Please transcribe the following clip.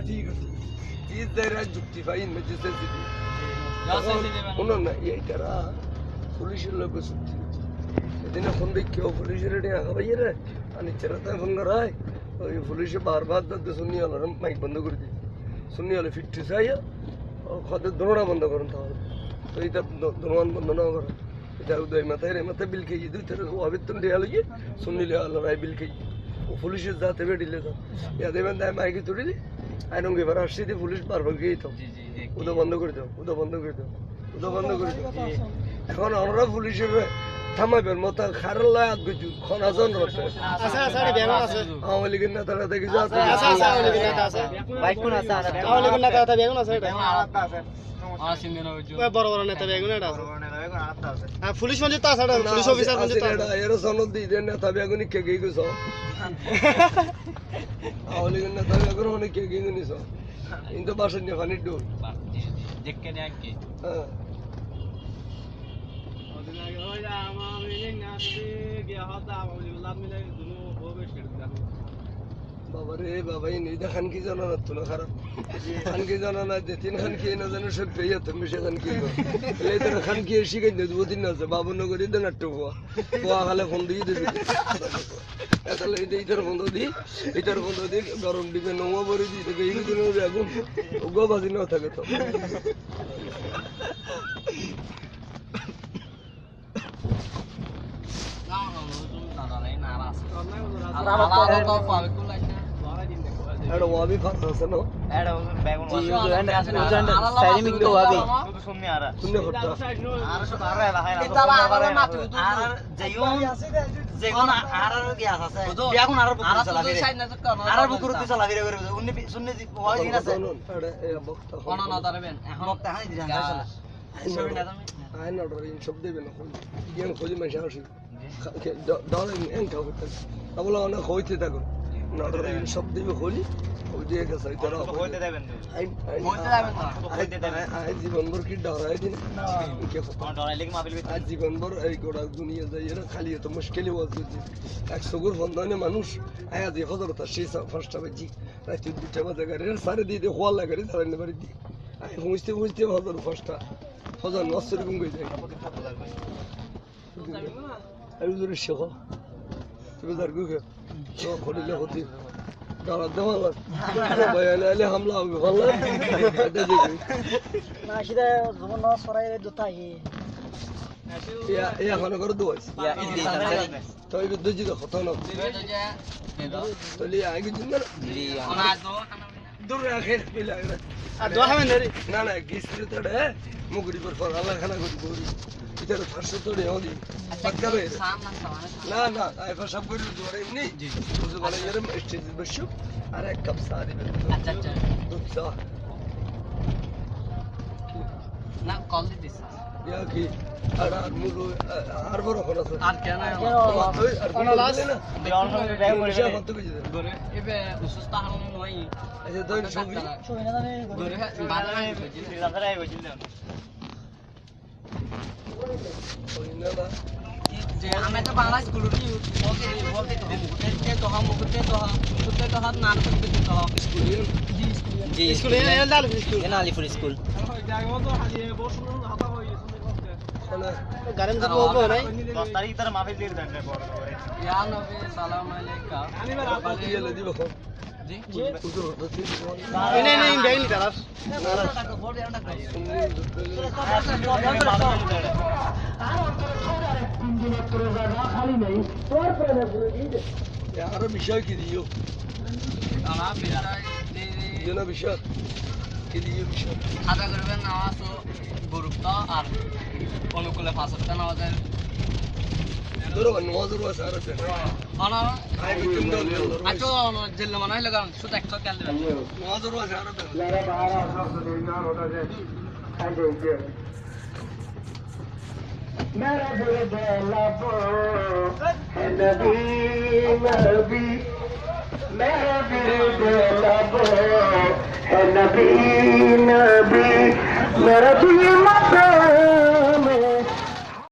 ঠিক আছে ঈদ দায়রা যুক্তি পাই মেজিস্ট্রেট সিটি শুনুন না এইটারা পুলিশের লোক চুক্তি এদিন এখন কেউ পুলিশের আঁকা পাইয়ে রে আমি চেরাতে ফোন করায় ওই পুলিশে বারবার দাদা শুনি হলো মাইক বন্ধ করে দিই শুনি হলে ফিটতে চাই খাদের দোনোটা বন্ধ করুন তাহলে তো এটা দোনোয়ান বন্ধ না করেন এটা উদয় মাথায় রে মাথায় বিল খেয়ে দুই তার আবেদন দেওয়া লাগিয়ে শুনিলে হলো রায় বিল খেয়ে ও পুলিশের যাতে বেড়িলে তো ইয়া দেবেন তাই মাইকে তুলিলি আইনং এবার আসছি দিয়ে পুলিশ বারবার গিয়ে তো উদয় বন্ধ করে দাও উদয় বন্ধ করে দাও উদয় বন্ধ করে দাও এখন আমরা পুলিশের থামাইবেন মতো খারাপ লয় আদ গুজু খনাজন রতে আওয়ামী লীগের নেতারা দেখি বড় বড় নেতা বেগুন পুলিশ মন্দির তো আছে পুলিশ অফিসার এর সনদ দিয়ে দেন নেতা বেগুনি কে গিয়ে গেছ আওয়ামী লীগের নেতা বেগুন অনেক কে গিয়ে নিছ কিন্তু বাসের নিয়ে পানির ডোল হ্যাঁ বাবা রে বাবা নিজে খান কি জানা না তো না খারাপ খান কি জানা না যে তিন খান খেয়ে না জানো সব পেয়ে তুমি সে খান কি খান খেয়ে শিখাই দে দু দিন আছে বাবু নগরী দেন একটু পোয়া খালে ফোন দিয়ে দিবি তাহলে এইটার বন্ধ দিই এটার বন্ধ দিই গরম দিবে নোয়া ভরে দিই দেখে এই দিন আগুন গো বাজি না থাকে তো এটা ওয়াবি ফাস আছে না এটা বেগুন আছে সাইডে মিং তো ওয়াবি শুননি আরা শুননে হট্টা আর সব আর লাগাই না এটা আর মাটি আর যাইও যেগুন আর গ্যাস আছে বেগুন আর বুকুর চালা ফিরে আর বুকুর দি চালা ফিরে করে উনি শুননি ওয়াই দিন আছে এটা এ বক্তা কোন না দাঁড়াবেন এখন বক্তা হাই দিন আসলে সবই না তুমি আই না ডরিং সব দেবেন এখন গেম খোঁজি মাসে আসি ডরিং এন খাও করতে তাবলা অনেক হইতে থাকো না ডরিং সব দেবে হলি ওই দিয়ে গেছে তারা হইতে দেবেন হইতে দেবেন আই জীবন ভর কি ডরাই দিন কে ডরাইলে কি মাবিল আজ জীবন ভর এই গোড়া দুনিয়া যাই এরা খালি তো মুশকিলই হচ্ছে 100 গুণ বন্ধনে মানুষ আয়া যে হজরত সেই ফার্স্ট বাজি রাত 2টা বাজে গাড়ির সারে দিয়ে হওয়া লাগে সারে বাড়ি দি আই হুঁজতে হুঁজতে হজর ফার্স্টটা হজর নসর গুম গই যায় আই উজুর শেখ তুমি দারগু কে তো খলিলে হতি দাঁড়া দেওয়ালা বয়ান আলে হামলা হবে ভালো এটা দেখি না সেটা জীবন সরাই দুটা ইয়া খানা করে দোয়াইস ইয়া ইদি তো এই দুজি দেখো তো না তো লিয়া আগে দিন না ওনা দো দূর রাখে পিলা আর দোয়া হবে না না গিসরি তোড়ে মুগরি পর আল্লাহ খানা করে গরি ইতার ফারসে তোড়ে হদি পাকাবে না না আই সব করে দোরে এমনি জি বুঝু বলে এরম স্টেজ বসু আর এক কাপ চা দিবেন আচ্ছা আচ্ছা দুধ চা না কল দিস ইয়া কি আর মুলো আর বড় কোন আছে আর কেন আর কোন লাগে না দেওয়াল হবে ব্যাগ করে কত কিছু গরে এবে উসুস্তা হারন নয় আচ্ছা দই ছবি ছবি না জানে গরে বাজারে রাতে আই বজিল ওই না না যে আমি তো বাংলা স্কুল বলতে তো হাম মুখতে তো হাত না করতে তো স্কুল জি স্কুল এনে ডাল স্কুল এনা আলিপুর স্কুল গারেন তো বলবো নাই 10 তারিখ তার মাফি দিয়ে দেন ইয়া নবী সালাম আলাইকা ইয়ে দিব জি হুজুর হচ্ছে এনে নেই বেগলি তারাস আর বিষয় কি দিও আমার বিষয় যেন বিষয় কি দিও বিষয় খাতা করবেন নামাজ ও গুরুত্ব আর অনুকূলে 5 ওয়াক্ত নামাজের ধরো নওয়াজের ওয়াস আর আছে আনা আই বিতুম দল আচ্ছা জেল মানে লাগান শুধু একটা খেল দিবেন নওয়াজের ওয়াস আর আছে मेरा दिल बेलबो है नबी नबी मेरा दिल बेलबो है नबी नबी मेरा दिल मत